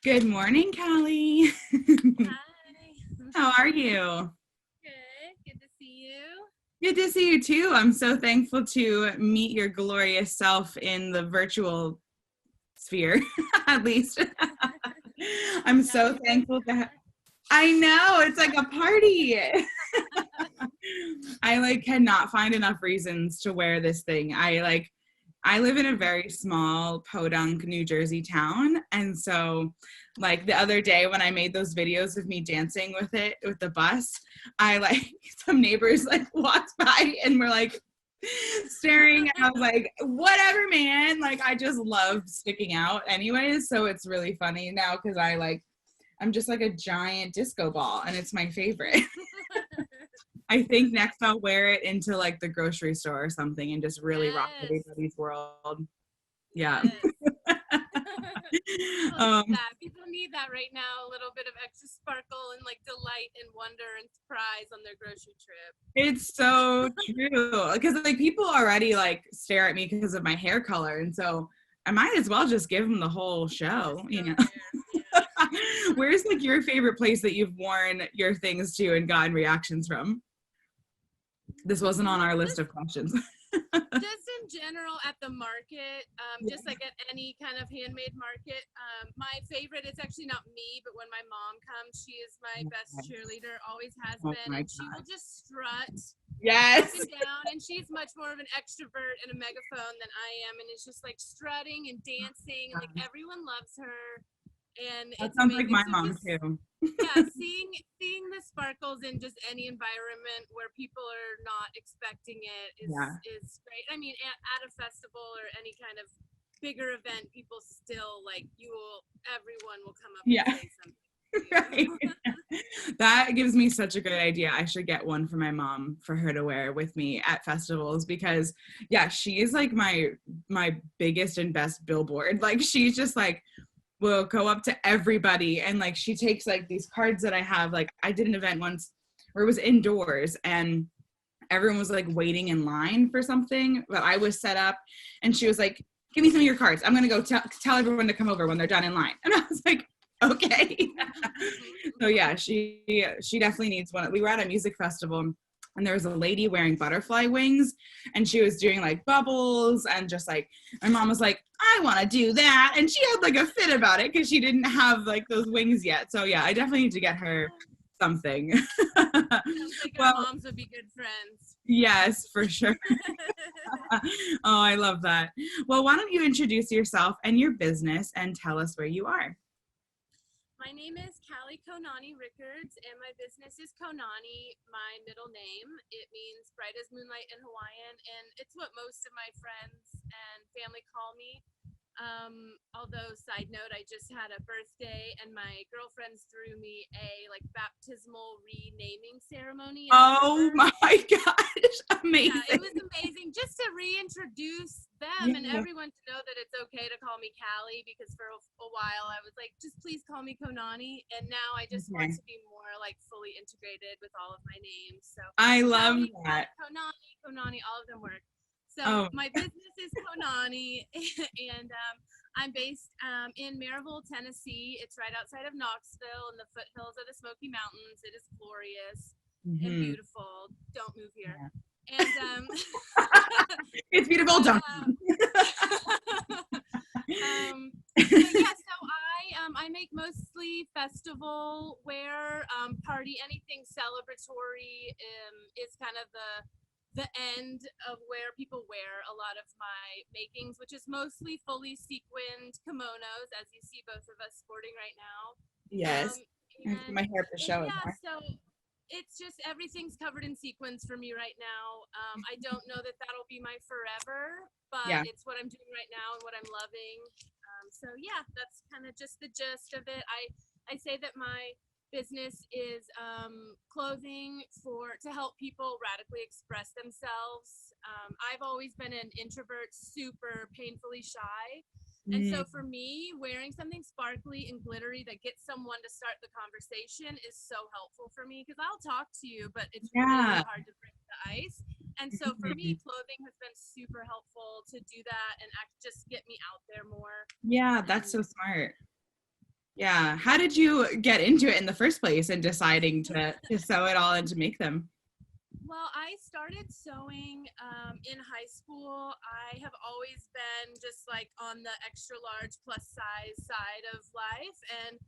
Good morning, Callie. Hi. How are you? Good. Good to see you. Good to see you too. I'm so thankful to meet your glorious self in the virtual sphere, at least. I'm Now so we both thankful to are. I know, it's like a party. I cannot find enough reasons to wear this thing. I live in a very small podunk, New Jersey town. And so the other day when I made those videos of me dancing with it with the bus, I some neighbors walked by and were staring. And I was like, whatever, man. I just love sticking out anyways. So it's really funny now because I'm just like a giant disco ball and it's my favorite. I think next I'll wear it into the grocery store or something and just really rock Yes. everybody's world. Yeah. Yes. People need um, that. People need that right now. A little bit of extra sparkle and delight and wonder and surprise on their grocery trip. it's so true because people already stare at me because of my hair color, and so I might as well just give them the whole show, Just you go know. there. Yeah. Where's your favorite place that you've worn your things to and gotten reactions from? This wasn't on our list of questions. Just in general at the market, just like at any kind of handmade market. My favorite, it's actually not me, but when my mom comes, she is my best cheerleader, always has Oh been, my and she will God. just strut Yes. up and down, and she's much more of an extrovert and a megaphone than I am, and it's just strutting and dancing, and everyone loves her, and That it's sounds like amazing. my So mom just too. yeah, seeing the sparkles in just any environment where people are not expecting it Yeah. is great. I mean, at a festival or any kind of bigger event, people still everyone will come up Yeah. and say something. Right. That gives me such a good idea. I should get one for my mom for her to wear with me at festivals because yeah, she is my biggest and best billboard. She's just will go up to everybody and she takes these cards that I have. I did an event once where it was indoors and everyone was waiting in line for something, but I was set up and she was like, give me some of your cards. I'm going to go tell everyone to come over when they're done in line. And I was like, okay. So yeah, she definitely needs one. We were at a music festival and there was a lady wearing butterfly wings and she was doing bubbles and just my mom was like, I want to do that. And she had a fit about it because she didn't have those wings yet. So yeah, I definitely need to get her something. Sounds like our Well, moms would be good friends. yes, for sure. Oh, I love that. Well, why don't you introduce yourself and your business and tell us where you are? My name is Callie Konane Rickards, and my business is Konane, my middle name. It means bright as moonlight in Hawaiian, and it's what most of my friends and family call me. Although, side note, I just had a birthday, and my girlfriends threw me a baptismal renaming ceremony. Oh my gosh, Yeah, it amazing. was amazing just to reintroduce them and Yeah. everyone to know that it's okay to call me Callie, because for a while I was like, just please call me Konane, and now I just want Okay. to be more fully integrated with all of my names. So I love Callie, that. Konane, all of them work. So Oh, my business is Konane, and I'm based in Maryville, Tennessee. It's right outside of Knoxville in the foothills of the Smoky Mountains. It is glorious and mhm. beautiful. Don't move here. Yeah. And It's beautiful. but Don't. so yeah, so I make mostly festival wear, party, anything celebratory is kind of the end of where people wear a lot of my makings, which is mostly fully sequined kimonos, as you see both of us sporting right now. Yes. And My hair is showing yeah, more. so it's just everything's covered in sequins for me right now. I don't know that that'll be my forever, but Yeah. it's what I'm doing right now and what I'm loving. So yeah, that's kind of just the gist of it. I say that my business is clothing to help people radically express themselves. I've always been an introvert, super painfully shy. And so Mm, for me, wearing something sparkly and glittery that gets someone to start the conversation is so helpful for me, because I'll talk to you, but it's yeah. really hard to break the ice. And so for me, clothing has been super helpful to do that and just get me out there more. Yeah, that's And so smart. Yeah. How did you get into it in the first place and deciding to sew it all and to make them? Well, I started sewing in high school. I have always been just like on the extra large plus size side of life and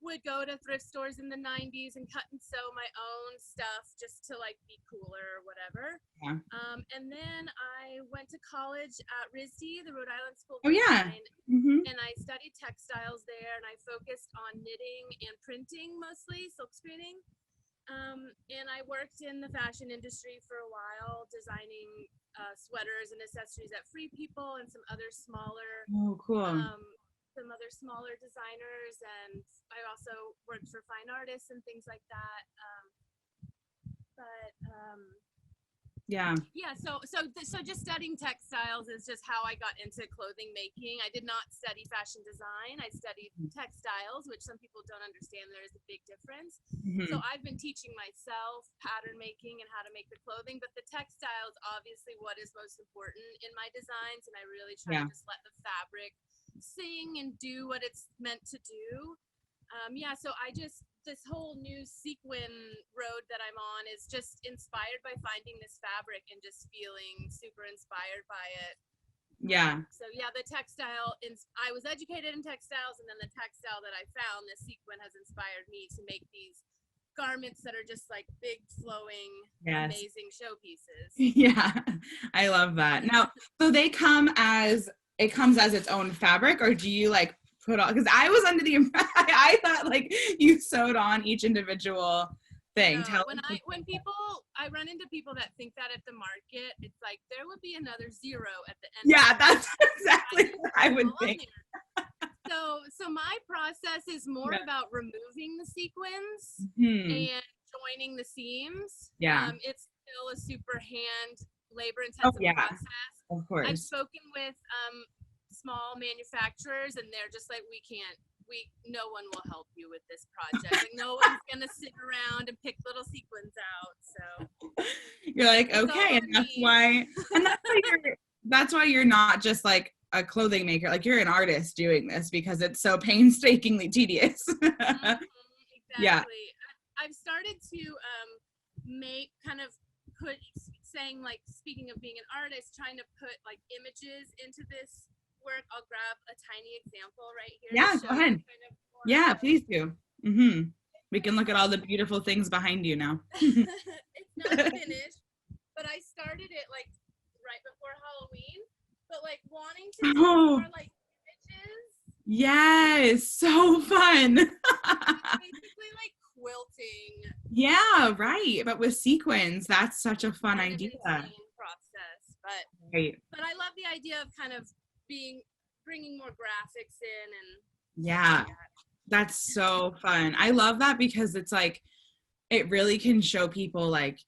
would go to thrift stores in the 90s and cut and sew my own stuff just to like be cooler or whatever. Yeah. And then I went to college at RISD, the Rhode Island School Oh of yeah. Design, Hmm. and I studied textiles there and I focused on knitting and printing mostly, silk screening. And I worked in the fashion industry for a while, designing sweaters and accessories at Free People and Oh, cool. um, some other smaller designers. And I also worked for fine artists and things like that. But Yeah. Yeah, so just studying textiles is just how I got into clothing making. I did not study fashion design. I studied textiles, which some people don't understand. There is a big difference. So Hmm. I've been teaching myself pattern making and how to make the clothing, but the textiles obviously what is most important in my designs, and I really try Yeah. to just let the fabric sing and do what it's meant to do. Yeah, so this whole new sequin road that I'm on is just inspired by finding this fabric and just feeling super inspired by it. Yeah. So yeah, I was educated in textiles, and then the textile that I found, this sequin, has inspired me to make these garments that are just like big, flowing, Yes. amazing showpieces. Yeah. I love that. Now, so it comes as its own fabric, or do you like put on, because I was under the impression I thought like you sewed on each individual thing. No, Tell I run into people that think that at the market, it's like there would be another zero at the end of Yeah, the that's I exactly just what put I them would all on think. there. So my process is more Yeah. about removing the sequins Hmm. and joining the seams. Yeah. It's still a super hand labor Oh intensive yeah, process. of I've course. spoken with small manufacturers, and they're just like, no one will help you with this project. Like no one's gonna sit around and pick little sequins out. So You're like, it's all okay, and on me. that's why you're not just like a clothing maker. Like you're an artist doing this because it's so painstakingly tedious. Yeah. Exactly. I've started to make kind of put saying like speaking of being an artist, trying to put like images into this work. I'll grab a tiny example right here to Yeah, go show you ahead. kind of more of Yeah, the please do. Hmm. We can look at all the beautiful things behind you now. it's not finished, but I started it like right before Halloween, but like wanting to do Oh, more like images. yes, so fun. It's basically like quilting. Yeah, right. But with sequins, that's such a fun Kind of idea. insane process, Right. but I love the idea of kind of bringing more graphics in and stuff Yeah, like that. that's so fun. I love that because it's like it really can show people like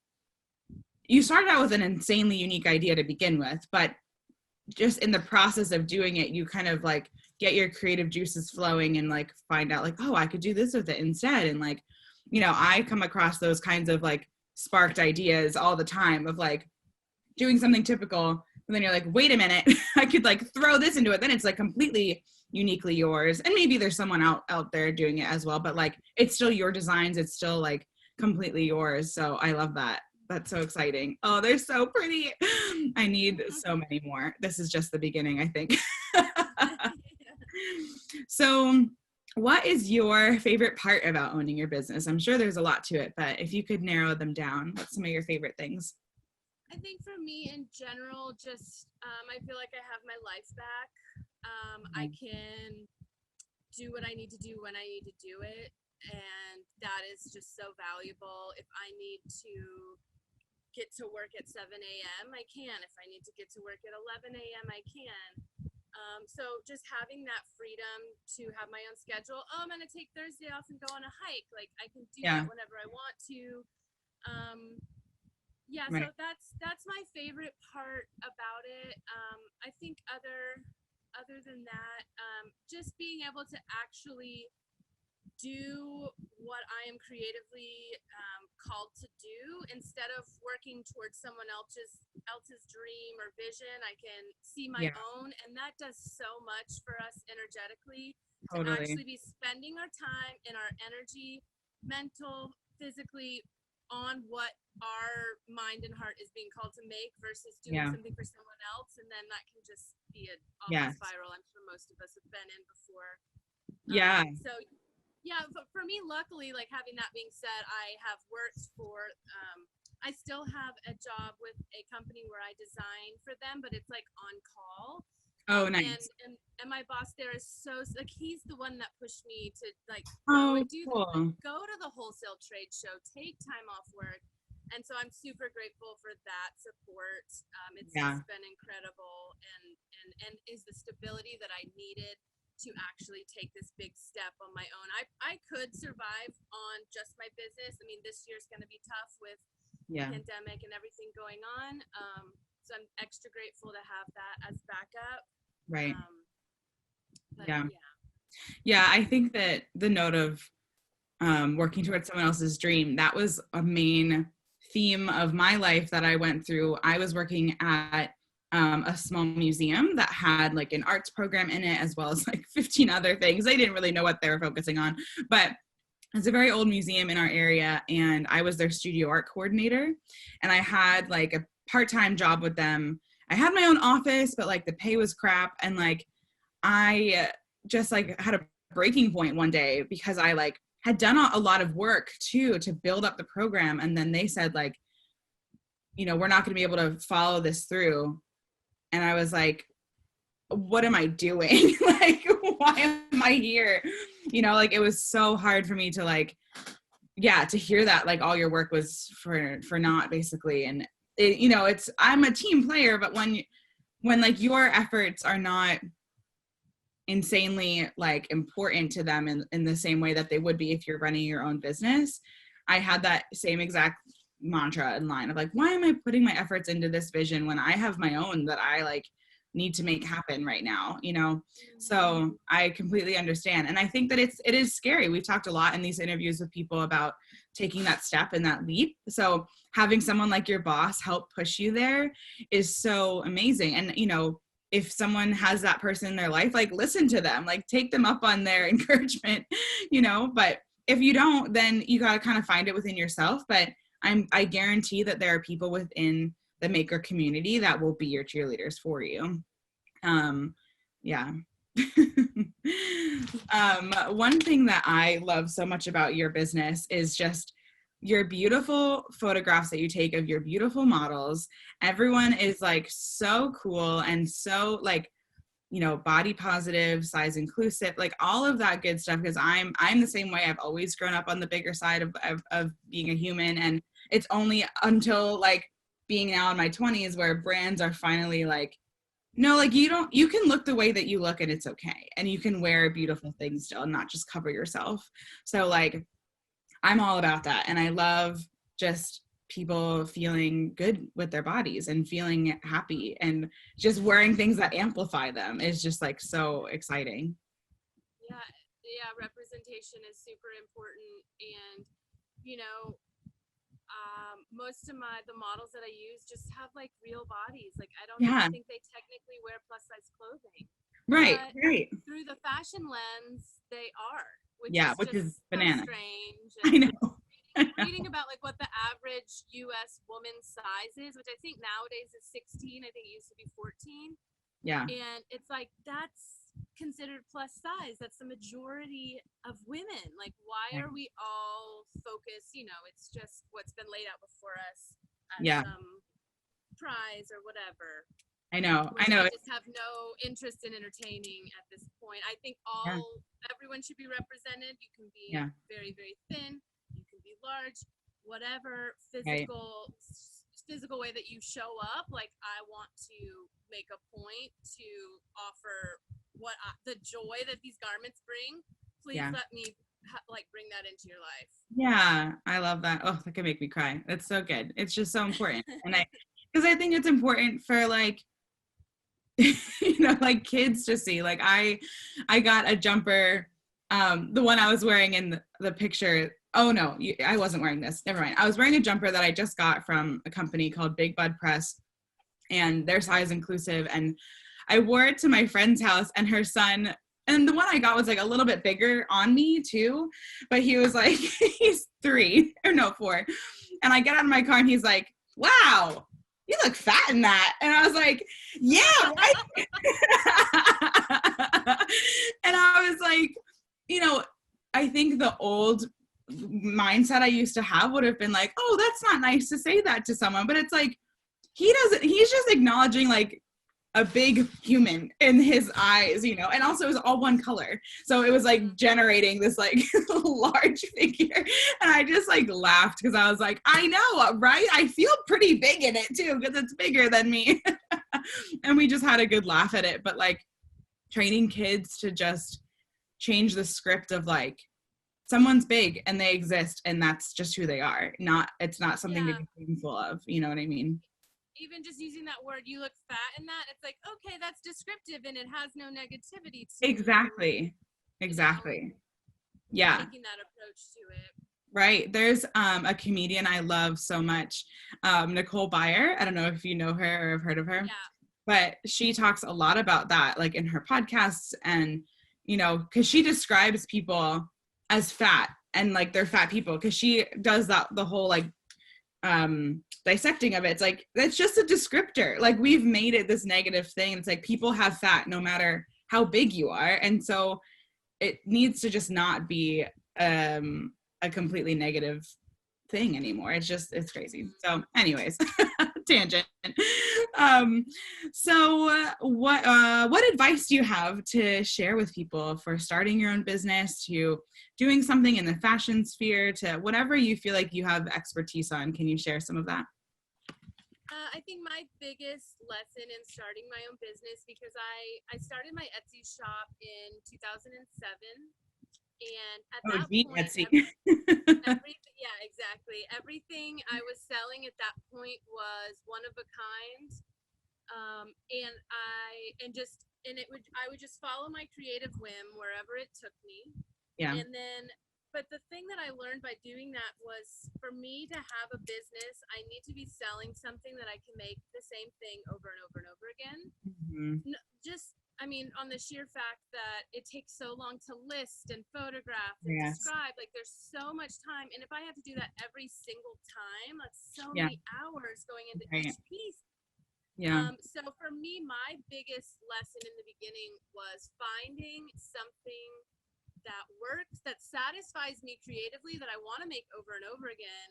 you started out with an insanely unique idea to begin with, but just in the process of doing it, you kind of like get your creative juices flowing and like find out like, oh, I could do this with it instead. And like, I come across those kinds of like sparked ideas all the time of like doing something typical. And then you're like, wait a minute, I could like throw this into it. Then it's like completely uniquely yours. And maybe there's someone out there doing it as well, but like it's still your designs. It's still like completely yours. So I love that. That's so exciting. Oh, they're so pretty. I need so many more. This is just the beginning, I think. So, what is your favorite part about owning your business? I'm sure there's a lot to it, but if you could narrow them down, what's some of your favorite things? I think for me in general, just I feel like I have my life back. I can do what I need to do when I need to do it, and that is just so valuable. If I need to get to work at 7 a.m., I can. If I need to get to work at 11 a.m., I can. So just having that freedom to have my own schedule. Oh, I'm going to take Thursday off and go on a hike. Like I can do Yeah, that whenever I want to. Yeah, right. so that's my favorite part about it. I think other than that, just being able to actually do what I am creatively called to do. Instead of working towards someone else's dream or vision, I can see my Yeah, own, and that does so much for us energetically to totally. actually be spending our time and our energy, mental, physically, on what our mind and heart is being called to make versus doing Yeah. something for someone else, and then that can just be an awful Yes. spiral I'm sure most of us have been in before. Yeah. So yeah, but for me, luckily, like having that being said, I have worked for I still have a job with a company where I design for them, but it's like on call. Oh, And, nice. and my boss there is so like he's the one that pushed me to like go Oh, and do like cool. go to the wholesale trade show, take time off work, and so I'm super grateful for that support. It's Yeah. just been incredible, and is the stability that I needed to actually take this big step on my own. I could survive on just my business. I mean, this year's going to be tough with the Yeah. pandemic and everything going on. So I'm extra grateful to have that as backup. Right. But Yeah. yeah. Yeah. I think that the note of working towards someone else's dream, that was a main theme of my life that I went through. I was working at a small museum that had like an arts program in it, as well as like 15 other things. They didn't really know what they were focusing on, but it's a very old museum in our area, and I was their studio art coordinator, and I had like a part-time job with them. I had my own office, but like the pay was crap, and like I just like had a breaking point one day because I like had done a lot of work too to build up the program, and then they said like, you know, we're not going to be able to follow this through. And I was like, what am I doing? Like, why am I here? You know, like it was so hard for me to like, yeah, to hear that like all your work was for naught basically. And it, you know, it's, I'm a team player, but when like your efforts are not insanely like important to them in the same way that they would be if you're running your own business, I had that same exact mantra in line of like, why am I putting my efforts into this vision when I have my own that I like need to make happen right now, you know? So I completely understand. And I think that it is scary. We've talked a lot in these interviews with people about taking that step and that leap. So having someone like your boss help push you there is so amazing. And, you know, if someone has that person in their life, like listen to them, like take them up on their encouragement, you know, but if you don't, then you got to kind of find it within yourself. But I guarantee that there are people within the maker community that will be your cheerleaders for you. Yeah. One thing that I love so much about your business is just your beautiful photographs that you take of your beautiful models. Everyone is like so cool and so like, you know, body positive, size inclusive, like all of that good stuff. Because I'm the same way. I've always grown up on the bigger side of being a human, and it's only until like being now in my 20s where brands are finally like, no, like you can look the way that you look and it's okay, and you can wear beautiful things still and not just cover yourself. So like I'm all about that, and I love just people feeling good with their bodies and feeling happy, and just wearing things that amplify them is just like so exciting. Yeah, representation is super important, and you know, most of the models that I use just have like real bodies. Like I don't Yeah, even think they technically wear plus size clothing, right, but right. through the fashion lens, they are, which Yeah, is which is just so bananas. strange. I And know. reading about like what the average U.S. woman's size is, which I think nowadays is 16. I think it used to be 14. Yeah, And it's like that's considered plus size. That's the majority of women. Like, why are we all focused? You know, it's just what's been laid out before us as yeah, some prize or whatever, I know. I which I know. just have no interest in entertaining at this point. I think Yeah, everyone should be represented. You can be yeah, very, very thin. You can be large. Whatever right. physical way that you show up. Like I want to make a point to offer the joy that these garments bring. Please Yeah. let me like bring that into your life. Yeah, I love that. Oh, that could make me cry. That's so good. It's just so important. And because I think it's important for like, you know, like kids to see. Like I got a jumper The one I was wearing in the picture. Oh no, I wasn't wearing this. Never mind. I was wearing a jumper that I just got from a company called Big Bud Press, and they're size inclusive. And I wore it to my friend's house, and her son, and the one I got was like a little bit bigger on me too, but he was like, he's 4. And I get out of my car and he's like, wow, you look fat in that. And I was like, yeah, right. And I was like, you know, I think the old mindset I used to have would have been like, oh, that's not nice to say that to someone. But it's like, he's just acknowledging like a big human in his eyes, you know, and also it was all one color. So it was like generating this like large figure. And I just like laughed because I was like, I know, right? I feel pretty big in it too, because it's bigger than me. And we just had a good laugh at it. But like training kids to just change the script of like, someone's big and they exist and that's just who they are. It's not something to be shameful of, you know what I mean? Even just using that word, you look fat in that, it's like, okay, that's descriptive and it has no negativity to Exactly. Yeah. Taking that approach to it. Right. There's a comedian I love so much, Nicole Byer. I don't know if you know her or have heard of her, but she talks a lot about that, like in her podcasts, and, you know, because she describes people as fat and like they're fat people, because she does that, the whole like dissecting of it. It's like, that's just a descriptor. Like we've made it this negative thing. It's like people have fat no matter how big you are. And so it needs to just not be a completely negative thing anymore. It's crazy. So anyways, tangent. So what advice do you have to share with people for starting your own business, to doing something in the fashion sphere, to whatever you feel like you have expertise on? Can you share some of that? I think my biggest lesson in starting my own business, because I started my Etsy shop in 2007. And at that point, Etsy. yeah, exactly. Everything I was selling at that point was one of a kind. I would just follow my creative whim wherever it took me. Yeah. And then, but the thing that I learned by doing that was, for me to have a business, I need to be selling something that I can make the same thing over and over and over again. Mm-hmm. On the sheer fact that it takes so long to list and photograph and describe, like there's so much time. And if I had to do that every single time, that's so many hours going into each piece. Yeah. So for me, my biggest lesson in the beginning was finding something that works, that satisfies me creatively, that I want to make over and over again,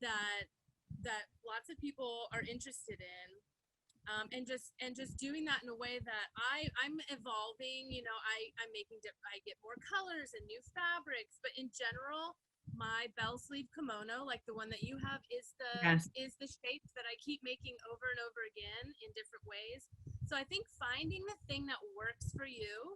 that lots of people are interested in. And just doing that in a way that I'm evolving, you know, I get more colors and new fabrics, but in general, my bell sleeve kimono, like the one that you have, is the shape that I keep making over and over again in different ways. So I think finding the thing that works for you,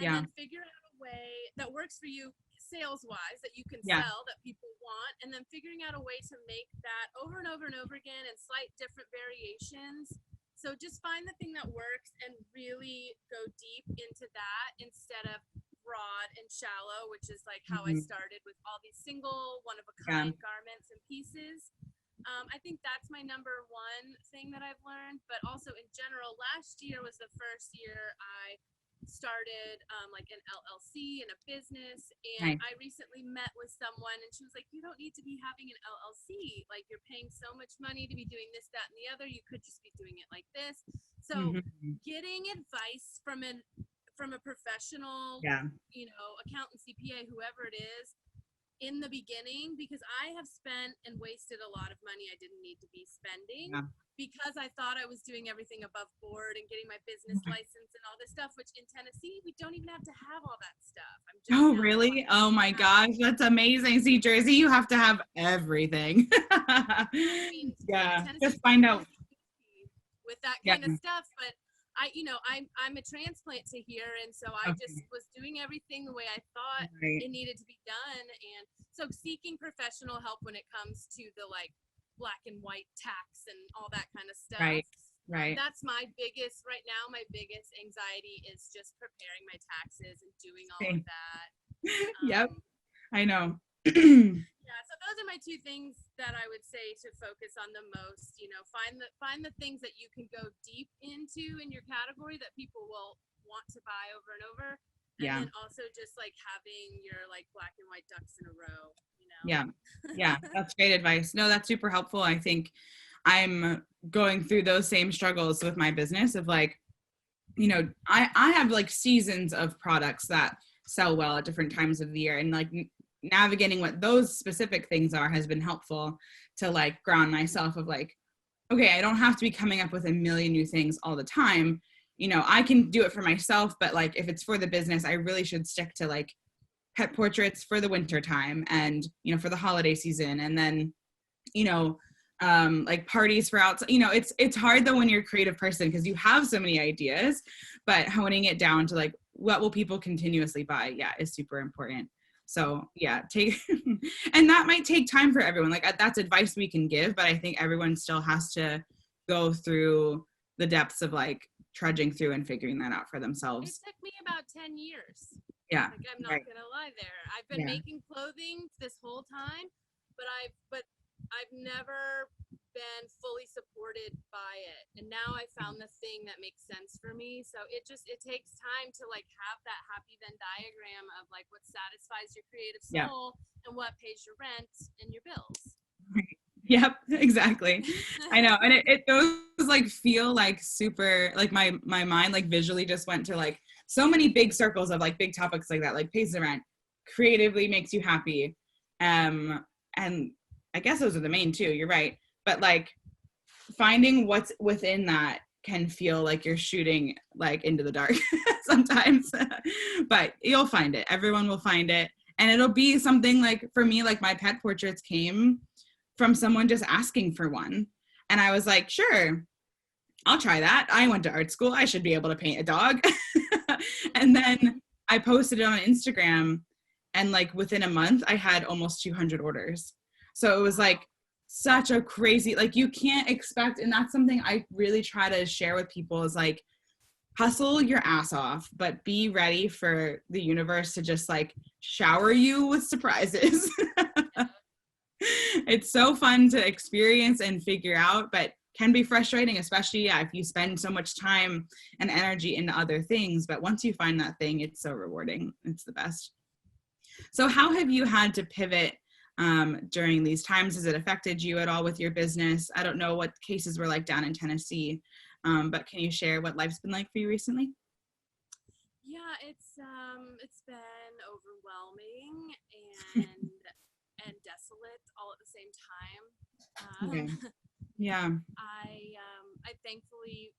and then figure out a way that works for you sales wise, that you can sell, that people want, and then figuring out a way to make that over and over and over again in slight different variations. So just find the thing that works and really go deep into that instead of broad and shallow, which is like how I started with all these single, one-of-a-kind garments and pieces. I think that's my number one thing that I've learned. But also in general, last year was the first year I started like an LLC and a business, and I recently met with someone, and she was like, you don't need to be having an LLC, like you're paying so much money to be doing this, that, and the other, you could just be doing it like this. So getting advice from a professional, you know, accountant, CPA, whoever it is, in the beginning, because I have spent and wasted a lot of money I didn't need to be spending, because I thought I was doing everything above board and getting my business license and all this stuff, which in Tennessee, we don't even have to have all that stuff. Really? Oh my gosh, that's amazing. See, Jersey, you have to have everything. Just find out. With that kind of stuff, but I'm a transplant to here, and so I just was doing everything the way I thought it needed to be done. And so seeking professional help when it comes to the like black and white tax and all that kind of stuff. That's my biggest anxiety is just preparing my taxes and doing all of that. Yep, Um, I know. yeah, so those are my two things that I would say to focus on the most. You know, find the things that you can go deep into in your category that people will want to buy over and over, and Yeah, then also just like having your like black and white ducks in a row. You know. yeah, yeah. That's great advice. No, that's super helpful. I think I'm going through those same struggles with my business of like, I have like seasons of products that sell well at different times of the year, and like navigating what those specific things are has been helpful to like ground myself of like, okay, I don't have to be coming up with a million new things all the time. I can do it for myself, but like if it's for the business, I really should stick to like pet portraits for the winter time and, for the holiday season. And then, you know, like parties for outside. It's hard though when you're a creative person because you have so many ideas, but honing it down to like what will people continuously buy, yeah, is super important. So yeah, take and that might take time for everyone. Like that's advice we can give, but I think everyone still has to go through the depths of like trudging through and figuring that out for It themselves. took me about 10 years. Yeah. Like I'm not Right. gonna lie there. I've been Yeah. making clothing this whole time, but I've never been fully supported by it. And now I found the thing that makes sense for me. So it takes time to like have that happy Venn diagram of like what satisfies your creative Yeah. soul and what pays your rent and your bills. Yep, exactly. I know. And it those like feel like super like my mind like visually just went to like so many big circles of like big topics like that, like pays the rent, creatively makes you happy. And I guess those are the main two, you're right. But like finding what's within that can feel like you're shooting like into the dark sometimes. But you'll find it. Everyone will find it. And it'll be something like for me, like my pet portraits came from someone just asking for one. And I was like, sure, I'll try that. I went to art school. I should be able to paint a dog. And then I posted it on Instagram, and like within a month, I had almost 200 orders. So it was like such a crazy, like you can't expect. And that's something I really try to share with people is like, hustle your ass off, but be ready for the universe to just like shower you with surprises. It's so fun to experience and figure out, but can be frustrating, especially if you spend so much time and energy into other things. But once you find that thing, it's so rewarding. It's the best. So how have you had to pivot during these times? Has it affected you at all with your business? I don't know what cases were like down in Tennessee, but can you share what life's been like for you recently? Yeah, it's been overwhelming and desolate all at the same time. Yeah. Um, Yeah. I thankfully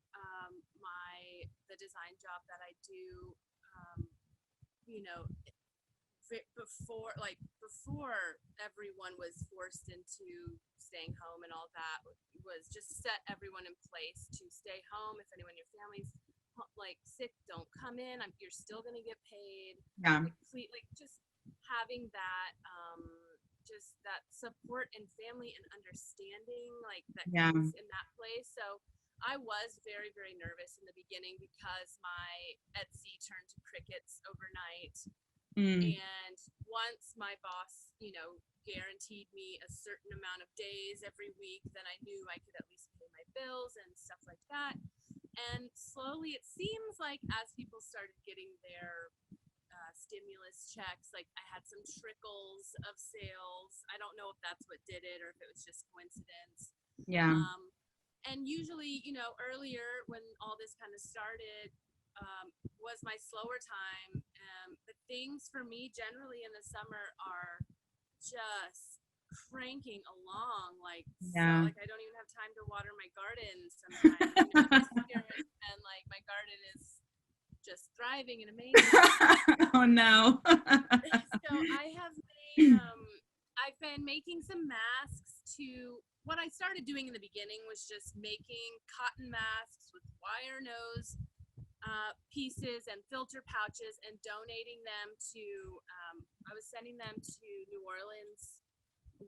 the design job that I do, um, you know, before everyone was forced into staying home and all that was just set everyone in place to stay home. If anyone in your family's like sick, don't come in. You're still gonna get paid. Yeah. Like just having that just that support and family and understanding like that Yeah. comes in that place. So I was very, very nervous in the beginning because my Etsy turned to crickets overnight. Mm. And once my boss, guaranteed me a certain amount of days every week, then I knew I could at least pay my bills and stuff like that. And slowly, it seems like as people started getting their stimulus checks, like I had some trickles of sales. I don't know if that's what did it or if it was just coincidence. Yeah. And usually, earlier when all this kind of started, was my slower time. But things for me generally in the summer are just cranking along so Yeah. like I don't even have time to water my garden sometimes. And like my garden is just thriving and amazing. Oh no. So I've been making some masks to what I started doing in the beginning was just making cotton masks with wire nose pieces and filter pouches and donating them to I was sending them to New Orleans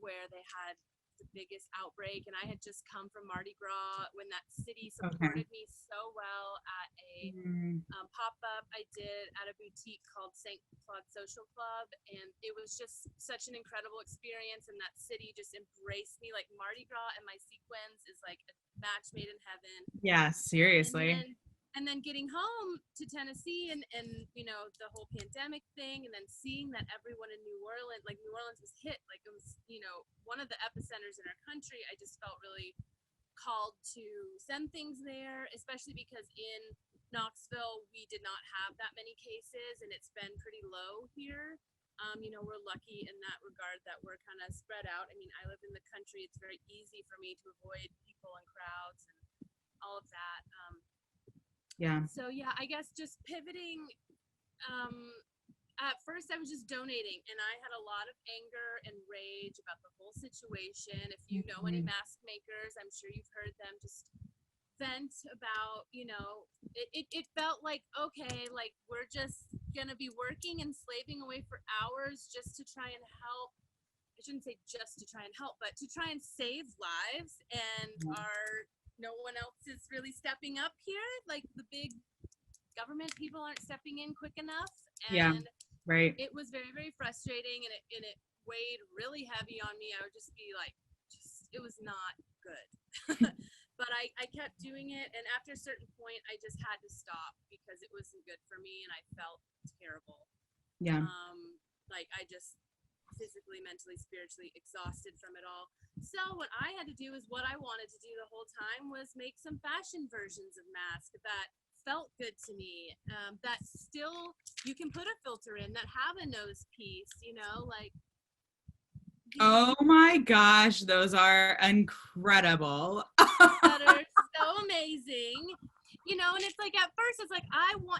where they had the biggest outbreak, and I had just come from Mardi Gras when that city supported me so well at a pop-up I did at a boutique called St. Claude Social Club, and it was just such an incredible experience, and that city just embraced me. Like Mardi Gras and my sequins is like a match made in heaven. Yeah, seriously. And then getting home to Tennessee and you know, the whole pandemic thing, and then seeing that everyone in New Orleans was hit, like it was, you know, one of the epicenters in our country. I just felt really called to send things there, especially because in Knoxville we did not have that many cases, and it's been pretty low here. You know, we're lucky in that regard that we're kind of spread out. I mean, I live in the country. It's very easy for me to avoid people and crowds and all of that. Yeah. So yeah, I guess just pivoting. At first I was just donating, and I had a lot of anger and rage about the whole situation. If you know any mask makers, I'm sure you've heard them just vent about, you know, it felt like, okay, like we're just gonna be working and slaving away for hours just to try and help. I shouldn't say just to try and help, but to try and save lives, and no one else is really stepping up here. Like the big government people aren't stepping in quick enough. And it was very, very frustrating, and it weighed really heavy on me. I would just be like, it was not good. But I kept doing it, and after a certain point I just had to stop because it wasn't good for me, and I felt terrible. Like I just physically, mentally, spiritually exhausted from it all. So what I had to do is what I wanted to do the whole time was make some fashion versions of masks that felt good to me, that still you can put a filter in, that have a nose piece, you know, like. Oh my gosh, those are incredible. That are so amazing, you know. And it's like, at first it's like,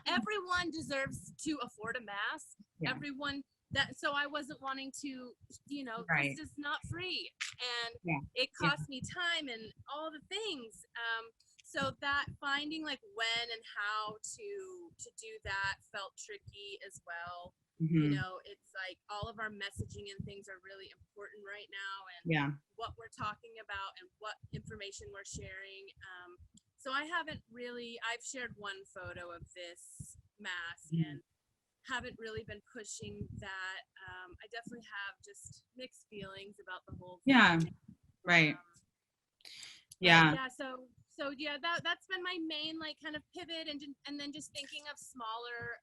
everyone deserves to afford a mask. Everyone. So I wasn't wanting to, you know, this is not free, and it cost me time and all the things. So that finding like when and how to do that felt tricky as well. You know, it's like all of our messaging and things are really important right now, and what we're talking about and what information we're sharing. So I've shared one photo of this mask and haven't really been pushing that. I definitely have just mixed feelings about the whole thing. So that's been my main like kind of pivot, and then just thinking of smaller,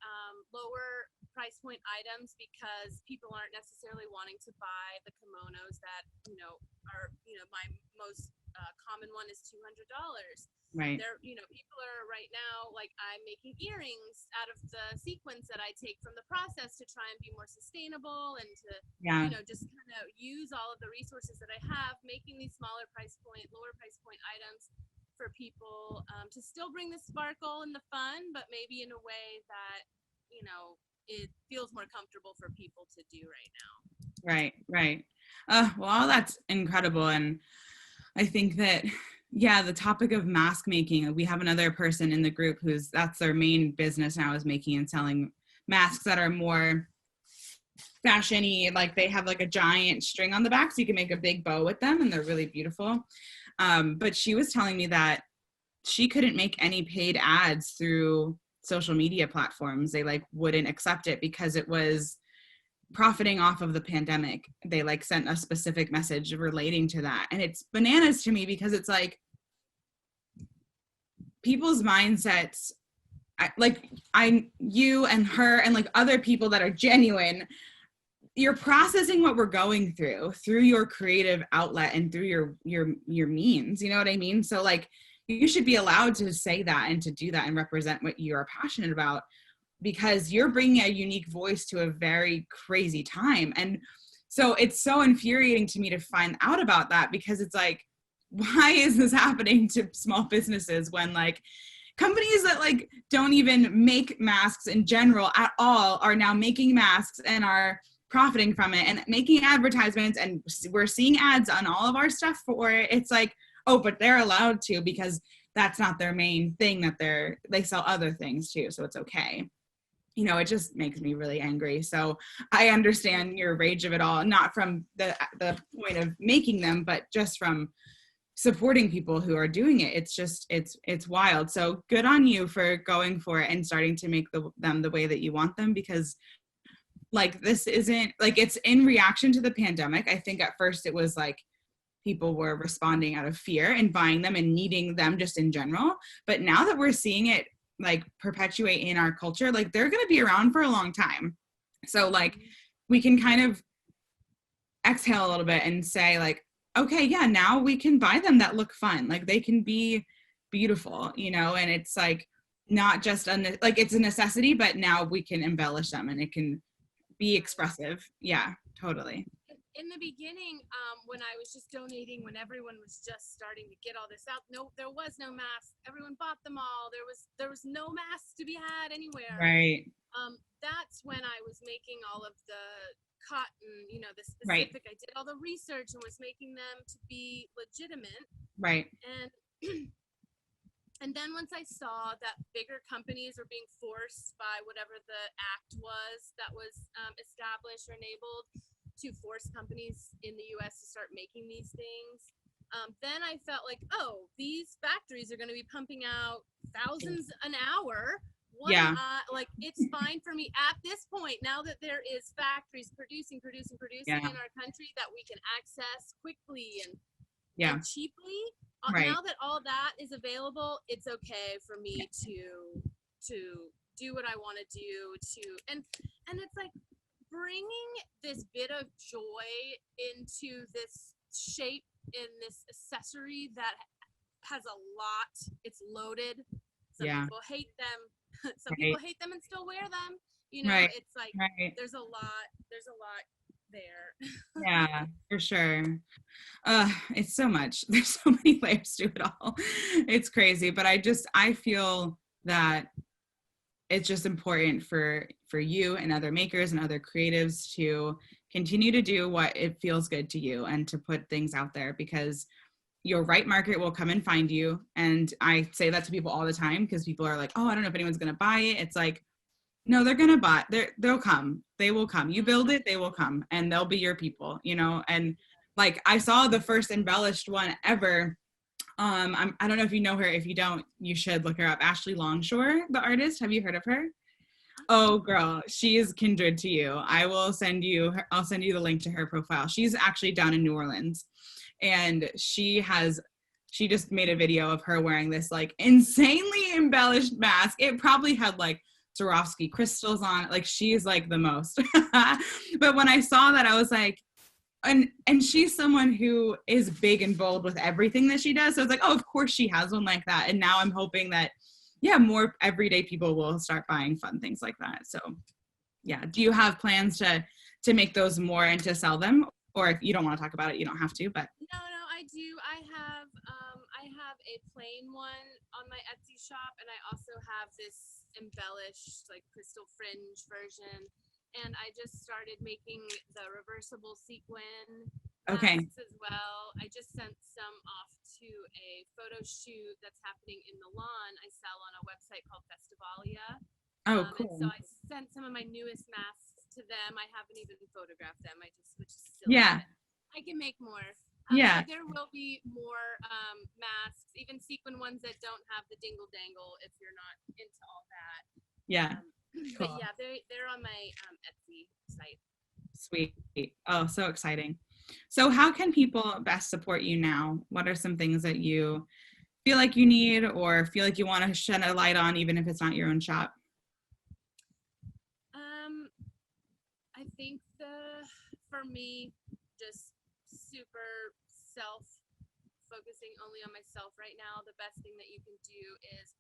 lower price point items, because people aren't necessarily wanting to buy the kimonos that, you know, are, you know, my most common one is $200. There, you know, people are right now, like, I'm making earrings out of the sequins that I take from the process to try and be more sustainable and to, you know, just kind of use all of the resources that I have, making these lower price point items for people to still bring the sparkle and the fun, but maybe in a way that, you know, it feels more comfortable for people to do right now. Well, that's incredible. And I think that, the topic of mask making, we have another person in the group that's their main business now, is making and selling masks that are more fashion-y. Like they have like a giant string on the back so you can make a big bow with them, and they're really beautiful. But she was telling me that she couldn't make any paid ads through social media platforms. They like wouldn't accept it because it was profiting off of the pandemic. They like sent a specific message relating to that. And it's bananas to me because it's like people's mindsets, you and her and like other people that are genuine, you're processing what we're going through your creative outlet and through your means, you know what I mean? So like you should be allowed to say that and to do that and represent what you're passionate about, because you're bringing a unique voice to a very crazy time. And so it's so infuriating to me to find out about that, because it's like, why is this happening to small businesses when like companies that like don't even make masks in general at all are now making masks and are profiting from it and making advertisements, and we're seeing ads on all of our stuff for it. It's like, oh, but they're allowed to because that's not their main thing, that they sell other things too, so it's okay. you know, it just makes me really angry. So I understand your rage of it all, not from the point of making them, but just from supporting people who are doing it. It's just, it's wild. So good on you for going for it and starting to make them the way that you want them, because like, this isn't like, it's in reaction to the pandemic. I think at first it was like people were responding out of fear and buying them and needing them just in general. But now that we're seeing it like perpetuate in our culture, like they're going to be around for a long time. So like we can kind of exhale a little bit and say like, okay, yeah, now we can buy them that look fun. Like they can be beautiful, you know, and it's like not just like it's a necessity, but now we can embellish them and it can be expressive. Yeah, totally. In the beginning, when I was just donating, when everyone was just starting to get all this out, no, there was no mask. Everyone bought them all. There was no masks to be had anywhere. Right. That's when I was making all of the cotton, you know, the Right. specific. I did all the research and was making them to be legitimate. Right. And and then once I saw that bigger companies were being forced by whatever the act was that was established or enabled to force companies in the US to start making these things, then I felt like, oh, these factories are going to be pumping out thousands an hour. Yeah. Like, it's fine for me at this point, now that there is factories producing Yeah. in our country that we can access quickly and Yeah. cheaply. Right. Now that all that is available, it's okay for me to do what I want to do. And it's like bringing this bit of joy into this shape, in this accessory that has a lot. It's loaded. Some people hate them. Some people hate them and still wear them. You know, it's like there's a lot there. Yeah, for sure. It's so much. There's so many layers to it all. It's crazy, but I feel that it's just important for you and other makers and other creatives to continue to do what it feels good to you and to put things out there, because your right market will come and find you. And I say that to people all the time, because people are like, oh, I don't know if anyone's going to buy it. It's like, no, they're going to buy, they'll come, they will come. You build it, they will come, and they'll be your people, you know? And like, I saw the first embellished one ever. I don't know if you know her. If you don't, you should look her up. Ashley Longshore, the artist. Have you heard of her? Oh, girl, she is kindred to you. I'll send you the link to her profile. She's actually down in New Orleans, and she just made a video of her wearing this like insanely embellished mask. It probably had like Swarovski crystals on it. Like, she's like the most. But when I saw that, I was like, and she's someone who is big and bold with everything that she does. So it's like, oh, of course she has one like that. And now I'm hoping that, yeah, more everyday people will start buying fun things like that. So yeah. Do you have plans to make those more and to sell them? Or if you don't want to talk about it, you don't have to, but. No, I do. I have a plain one on my Etsy shop, and I also have this embellished like crystal fringe version. And I just started making the reversible sequin masks as well. I just sent some off to a photo shoot that's happening in Milan. I sell on a website called Festivalia. Oh, cool. And so I sent some of my newest masks to them. I haven't even photographed them. I just, which is silly. Yeah. I can make more. Yeah. There will be more masks, even sequin ones that don't have the dingle dangle if you're not into all that. Yeah. Cool. But yeah, they're on my Etsy site. Sweet. Oh, so exciting. So how can people best support you now? What are some things that you feel like you need or feel like you want to shed a light on, even if it's not your own shop? I think for me, just super focusing only on myself right now, the best thing that you can do is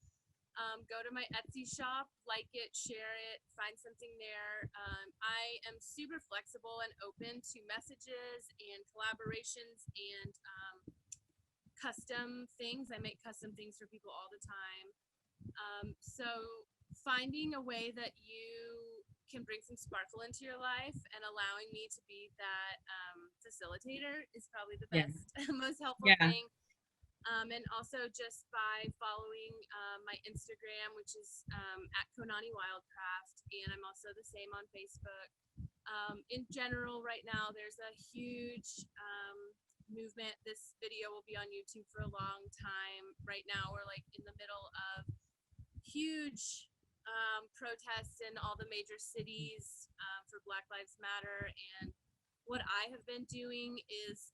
go to my Etsy shop, like it, share it, find something there. I am super flexible and open to messages and collaborations and custom things. I make custom things for people all the time. So finding a way that you can bring some sparkle into your life and allowing me to be that facilitator is probably the best, most helpful thing. And also just by following my Instagram, which is at Konane Wild Craft, and I'm also the same on Facebook. In general, right now, there's a huge movement. This video will be on YouTube for a long time. Right now, we're like in the middle of huge protests in all the major cities for Black Lives Matter. And what I have been doing is,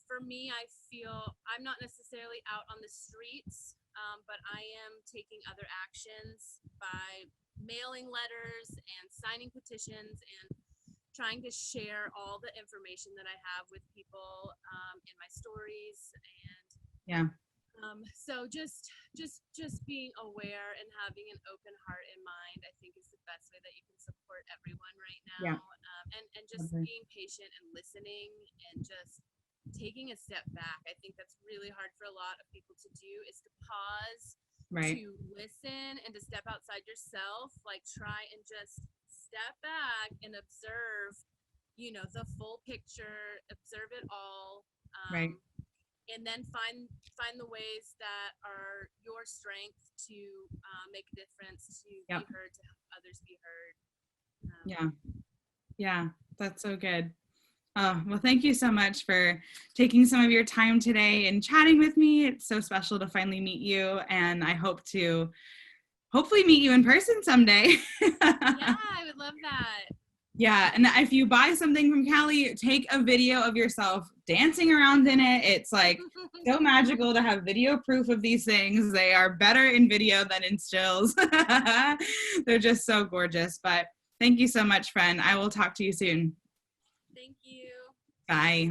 for me, I feel I'm not necessarily out on the streets, but I am taking other actions by mailing letters and signing petitions and trying to share all the information that I have with people in my stories. And Yeah. So just being aware and having an open heart and mind, I think, is the best way that you can support everyone right now. Yeah. And just Okay. being patient and listening and just taking a step back. I think that's really hard for a lot of people to do, is to pause, Right. to listen, and to step outside yourself. Like, try and just step back and observe, the full picture, observe it all. Right. And then find the ways that are your strength to make a difference, to Yep. be heard, to help others be heard. Yeah, that's so good. Oh, well, thank you so much for taking some of your time today and chatting with me. It's so special to finally meet you, and I hope to hopefully meet you in person someday. Yeah, I would love that. Yeah, and if you buy something from Callie, take a video of yourself dancing around in it. It's like so magical to have video proof of these things. They are better in video than in stills. They're just so gorgeous. But thank you so much, friend. I will talk to you soon. Thank you. Bye.